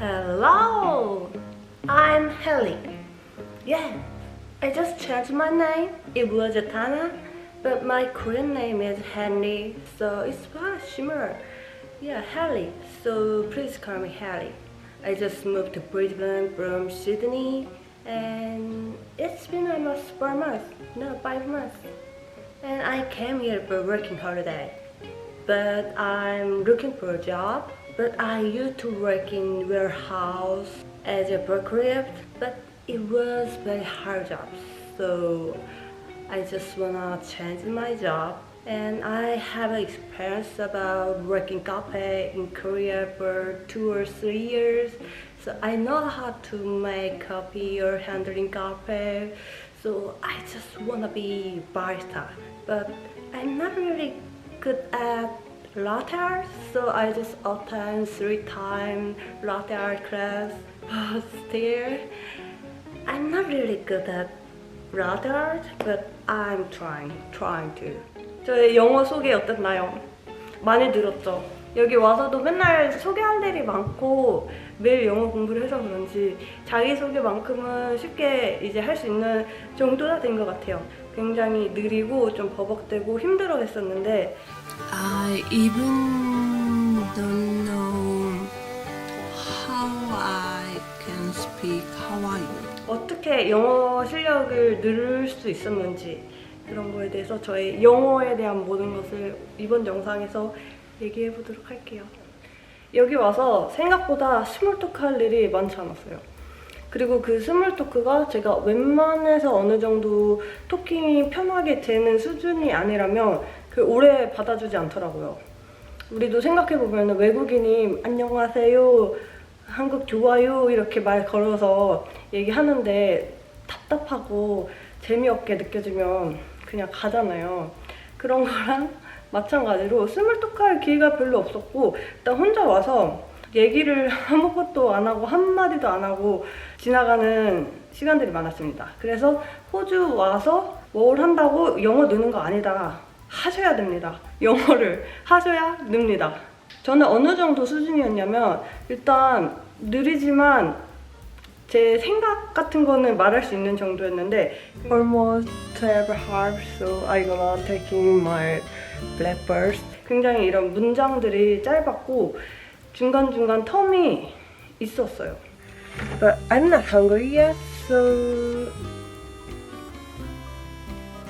Hello, I'm Haley. Yeah, I just changed my name. It was Tana, but my Korean name is Handy, so it's very similar. Yeah, Haley. So please call me Haley. I just moved to Brisbane from Sydney, and it's been almost 4 months, no, 5 months. And I came here for working holiday. But I'm looking for a job. But I used to work in warehouse as a forklift, but it was very hard job. So I just wanna change my job. And I have experience about working cafe in Korea for 2 or 3 years. So I know how to make coffee or handling cafe. So I just wanna be barista. But I'm not really good at latte art, so I just attend 3 times latte art class. But still, I'm not really good at latte art, but I'm trying to. 저의 영어 소개 어땠나요? 많이 들었죠? 여기 와서도 맨날 소개할 일이 많고 매일 영어 공부를 해서 그런지 자기소개만큼은 쉽게 이제 할 수 있는 정도가 된 것 같아요. 굉장히 느리고 좀 버벅대고 힘들어 했었는데 I even don't know how I can speak Hawaiian. 어떻게 영어 실력을 늘릴 수 있었는지 그런 거에 대해서 저의 영어에 대한 모든 것을 이번 영상에서 얘기해 보도록 할게요. 여기 와서 생각보다 스몰 토크 할 일이 많지 않았어요. 그리고 그 스몰 토크가 제가 웬만해서 어느 정도 토킹이 편하게 되는 수준이 아니라면 그 오래 받아주지 않더라고요. 우리도 생각해보면 외국인이 안녕하세요, 한국 좋아요 이렇게 말 걸어서 얘기하는데 답답하고 재미없게 느껴지면 그냥 가잖아요. 그런 거랑 마찬가지로 스몰 토크 할 기회가 별로 없었고 일단 혼자 와서 얘기를 아무것도 안 하고 한마디도 안 하고 지나가는 시간들이 많았습니다. 그래서 호주 와서 뭘 한다고 영어 느는 거 아니다. 하셔야 됩니다. 영어를 하셔야 늡니다. 저는 어느 정도 수준이었냐면 일단 느리지만 제 생각 같은 거는 말할 수 있는 정도였는데 almost 12 half, so I gonna taking my blackbirds. 굉장히 이런 문장들이 짧았고 중간중간 텀이 있었어요. But I'm not hungry yet, so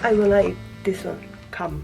I wanna eat this one. Come.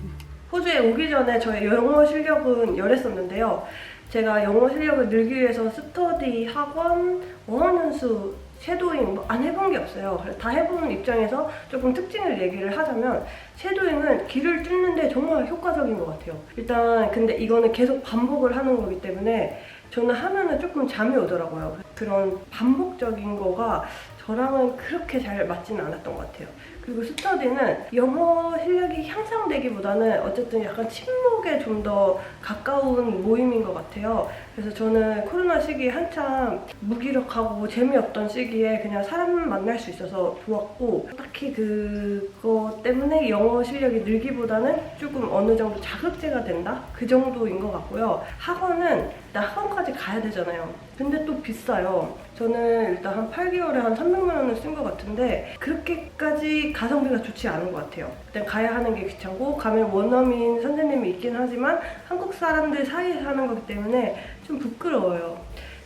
호주에 오기 전에 저의 영어 실력은 열했었는데요. 제가 영어 실력을 늘기 위해서 스터디, 학원, 어학연수, 쉐도잉 안 해본 게 없어요. 다 해보는 입장에서 조금 특징을 얘기를 하자면 쉐도잉은 길을 뚫는데 정말 효과적인 것 같아요. 일단 근데 이거는 계속 반복을 하는 거기 때문에 저는 하면은 조금 잠이 오더라고요. 그런 반복적인 거가 저랑은 그렇게 잘 맞지는 않았던 것 같아요. 그리고 스터디는 영어 실력이 향상되기보다는 어쨌든 약간 침묵에 좀 더 가까운 모임인 것 같아요. 그래서 저는 코로나 시기에 한참 무기력하고 재미없던 시기에 그냥 사람 만날 수 있어서 좋았고 딱히 그거 때문에 영어 실력이 늘기보다는 조금 어느 정도 자극제가 된다? 그 정도인 것 같고요. 학원은 나 학원까지 가야 되잖아요. 근데 또 비싸요. 저는 일단 한 8개월에 한 300만 원을 쓴 것 같은데 그렇게까지 가성비가 좋지 않은 것 같아요. 일단 가야 하는 게 귀찮고 가면 원어민 선생님이 있긴 하지만 한국 사람들 사이에 사는 거기 때문에 좀 부끄러워요.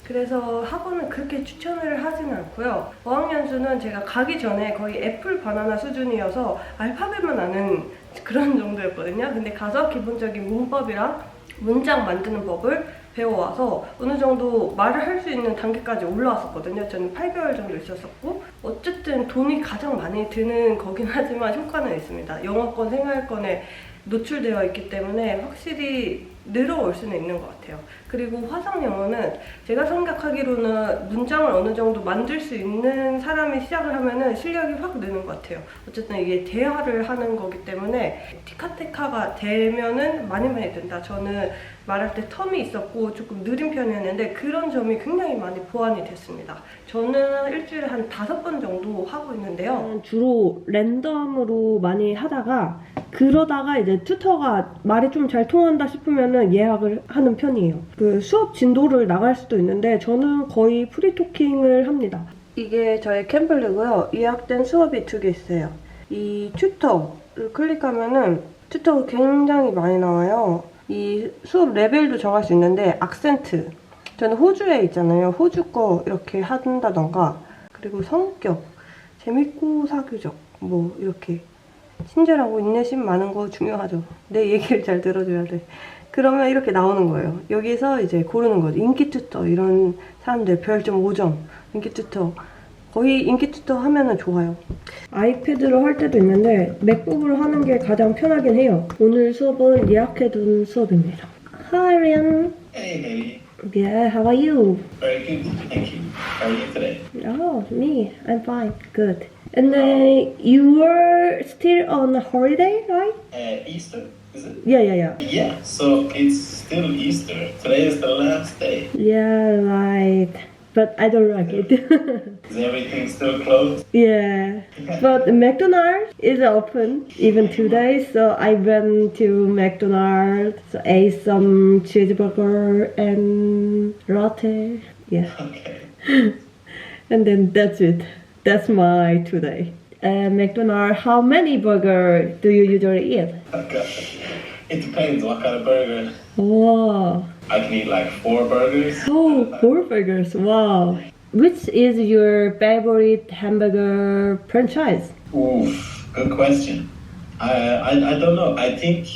그래서 학원은 그렇게 추천을 하지는 않고요. 어학연수는 제가 가기 전에 거의 애플 바나나 수준이어서 알파벳만 아는 그런 정도였거든요. 근데 가서 기본적인 문법이랑 문장 만드는 법을 배워와서 어느 정도 말을 할 수 있는 단계까지 올라왔었거든요. 저는 8개월 정도 있었었고 어쨌든 돈이 가장 많이 드는 거긴 하지만 효과는 있습니다. 영어권, 생활권에 노출되어 있기 때문에 확실히 늘어올 수는 있는 것 같아요. 그리고 화상 영어는 제가 생각하기로는 문장을 어느 정도 만들 수 있는 사람이 시작을 하면은 실력이 확 느는 것 같아요. 어쨌든 이게 대화를 하는 거기 때문에 티카테카가 되면은 많이 된다. 저는 말할 때 텀이 있었고 조금 느린 편이었는데 그런 점이 굉장히 많이 보완이 됐습니다. 저는 일주일에 한 5번 정도 하고 있는데요. 주로 랜덤으로 많이 하다가 그러다가 이제 튜터가 말이 좀 잘 통한다 싶으면은 예약을 하는 편이에요. 그 그 수업 진도를 나갈 수도 있는데 저는 거의 프리토킹을 합니다. 이게 저의 캠블르고요. 예약된 수업이 2개 있어요. 이 튜터를 클릭하면은 튜터가 굉장히 많이 나와요. 이 수업 레벨도 정할 수 있는데 악센트, 저는 호주에 있잖아요. 호주 거 이렇게 한다던가, 그리고 성격, 재밌고 사교적, 뭐 이렇게 친절하고 인내심 많은 거 중요하죠. 내 얘기를 잘 들어줘야 돼. 그러면 이렇게 나오는 거예요. 여기서 이제 고르는 거죠. 인기 튜터 이런 사람들 별점 5점, 인기 튜터. 거의 인기 튜터 하면은 좋아요. 아이패드로 할 때도 있는데 맥북으로 하는 게 가장 편하긴 해요. 오늘 수업은 예약해둔 수업입니다. Hi, Ryan. Hey, Haley. Yeah, how are you? Very good, thank you. How are you today? Oh, me. I'm fine. Good. And then you were still on a holiday, right? Easter, is it? Yeah. Yeah, so it's still Easter. Today is the last day. Yeah, right. But I don't like it. Is everything still closed? Yeah. But McDonald's is open even today, so I went to McDonald's, ate some cheeseburger and latte. Yeah. Okay. And then that's it. That's my today. McDonald's, how many burger do you usually eat? Okay. It depends what kind of burger. Oh. I can eat like 4 burgers. Oh, 4 burgers. Wow. Which is your favorite hamburger franchise? Oof, good question. I don't know. I think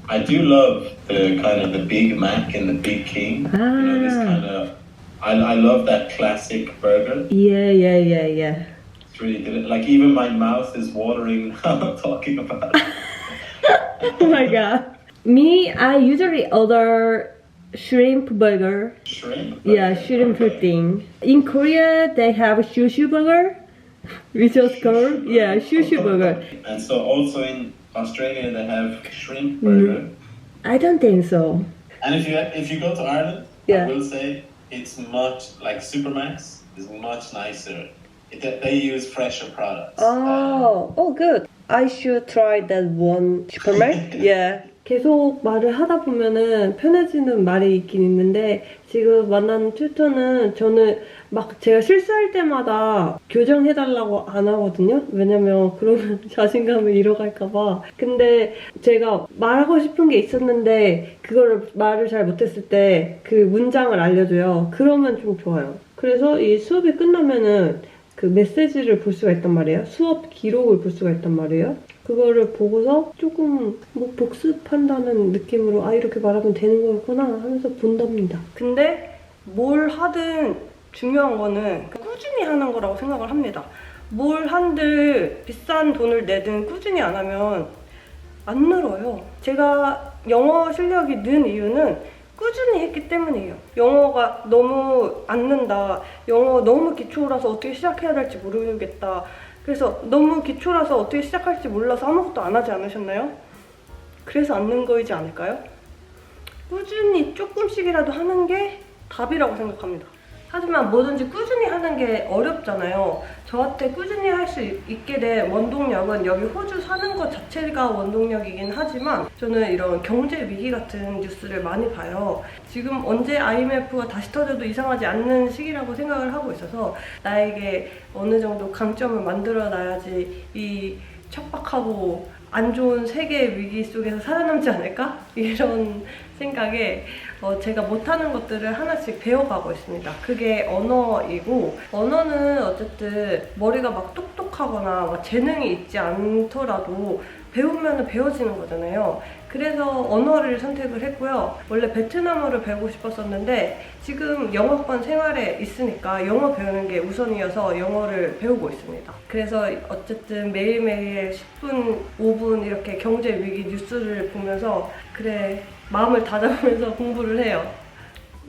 I do love the kind of the Big Mac and the Big King. You know, this kind of. I love that classic burger. Yeah. It's really good. Like even my mouth is watering now talking about it. Oh my god. Me, I usually order shrimp burger. Shrimp? Yeah, shrimp thing. In Korea, they have shushu burger. We just call, yeah, shushu burger. And so also in Australia they have shrimp burger. I don't think so. And if you go to Ireland, Yeah. I will say it's much like Supermax is much nicer. They use fresher products. Oh, good. I should try that one. Superman? Yeah. 계속 말을 하다 보면은 편해지는 말이 있긴 있는데 지금 만난 튜터는 저는 막 제가 실수할 때마다 교정해달라고 안 하거든요. 왜냐면 그러면 자신감을 잃어갈까봐. 근데 제가 말하고 싶은 게 있었는데 그거를 말을 잘 못했을 때 그 문장을 알려줘요. 그러면 좀 좋아요. 그래서 이 수업이 끝나면은 그 메시지를 볼 수가 있단 말이에요. 수업 기록을 볼 수가 있단 말이에요. 그거를 보고서 조금 뭐 복습한다는 느낌으로 아 이렇게 말하면 되는 거였구나 하면서 본답니다. 근데 뭘 하든 중요한 거는 꾸준히 하는 거라고 생각을 합니다. 뭘 한들 비싼 돈을 내든 꾸준히 안 하면 안 늘어요. 제가 영어 실력이 는 이유는 꾸준히 했기 때문이에요. 영어가 너무 안 는다. 영어 너무 기초라서 어떻게 시작해야 될지 모르겠다. 그래서 너무 기초라서 어떻게 시작할지 몰라서 아무것도 안 하지 않으셨나요? 그래서 안 는 거이지 않을까요? 꾸준히 조금씩이라도 하는 게 답이라고 생각합니다. 하지만 뭐든지 꾸준히 하는 게 어렵잖아요. 저한테 꾸준히 할 수 있게 된 원동력은 여기 호주 사는 것 자체가 원동력이긴 하지만 저는 이런 경제 위기 같은 뉴스를 많이 봐요. 지금 언제 IMF가 다시 터져도 이상하지 않는 시기라고 생각을 하고 있어서 나에게 어느 정도 강점을 만들어 놔야지 이 척박하고 안 좋은 세계 위기 속에서 살아남지 않을까? 이런 생각에 제가 못하는 것들을 하나씩 배워가고 있습니다. 그게 언어이고 언어는 어쨌든 머리가 막 똑똑하거나 막 재능이 있지 않더라도 배우면 배워지는 거잖아요. 그래서 언어를 선택을 했고요. 원래 베트남어를 배우고 싶었었는데 지금 영어권 생활에 있으니까 영어 배우는 게 우선이어서 영어를 배우고 있습니다. 그래서 어쨌든 매일매일 10분, 5분 이렇게 경제 위기 뉴스를 보면서 그래 마음을 다잡으면서 공부를 해요.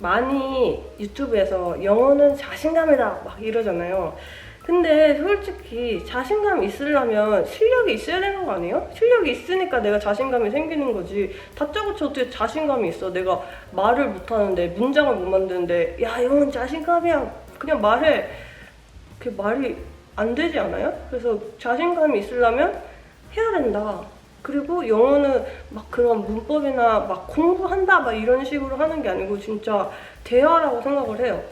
많이 유튜브에서 영어는 자신감이다 막 이러잖아요. 근데 솔직히 자신감 있으려면 실력이 있어야 되는 거 아니에요? 실력이 있으니까 내가 자신감이 생기는 거지. 다짜고짜 어떻게 자신감이 있어. 내가 말을 못하는데 문장을 못 만드는데 야 이건 자신감이야 그냥 말해. 그게 말이 안 되지 않아요? 그래서 자신감이 있으려면 해야 된다. 그리고 영어는 막 그런 문법이나 막 공부한다 막 이런 식으로 하는 게 아니고 진짜 대화라고 생각을 해요.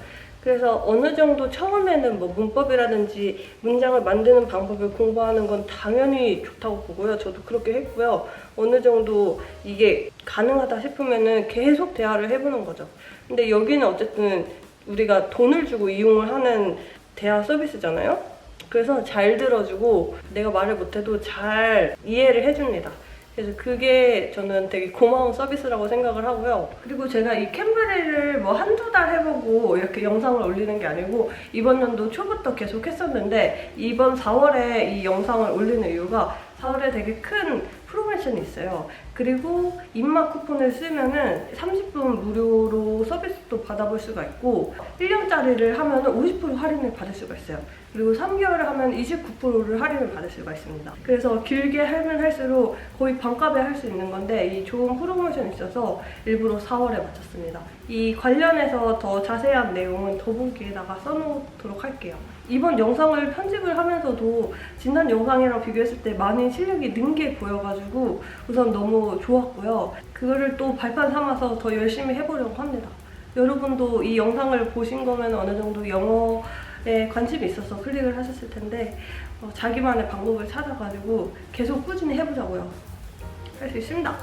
그래서 어느 정도 처음에는 뭐 문법이라든지 문장을 만드는 방법을 공부하는 건 당연히 좋다고 보고요. 저도 그렇게 했고요. 어느 정도 이게 가능하다 싶으면은 계속 대화를 해보는 거죠. 근데 여기는 어쨌든 우리가 돈을 주고 이용을 하는 대화 서비스잖아요. 그래서 잘 들어주고 내가 말을 못해도 잘 이해를 해줍니다. 그래서 그게 저는 되게 고마운 서비스라고 생각을 하고요. 그리고 제가 이 캠브리를 뭐 한두 달 해보고 이렇게 영상을 올리는 게 아니고 이번 연도 초부터 계속 했었는데 이번 4월에 이 영상을 올리는 이유가 4월에 되게 큰 프로모션이 있어요. 그리고 입맛 쿠폰을 쓰면은 30분 무료로 서비스도 받아볼 수가 있고 1년짜리를 하면은 50% 할인을 받을 수가 있어요. 그리고 3개월을 하면 29%를 할인을 받을 수가 있습니다. 그래서 길게 하면 할수록 거의 반값에 할 수 있는 건데 이 좋은 프로모션이 있어서 일부러 4월에 마쳤습니다. 이 관련해서 더 자세한 내용은 더보기에다가 써놓도록 할게요. 이번 영상을 편집을 하면서도 지난 영상이랑 비교했을 때 많이 실력이 는 게 보여가지고 우선 너무 좋았고요. 그거를 또 발판 삼아서 더 열심히 해보려고 합니다. 여러분도 이 영상을 보신 거면 어느 정도 영어에 관심이 있어서 클릭을 하셨을 텐데 자기만의 방법을 찾아가지고 계속 꾸준히 해보자고요. 할 수 있습니다.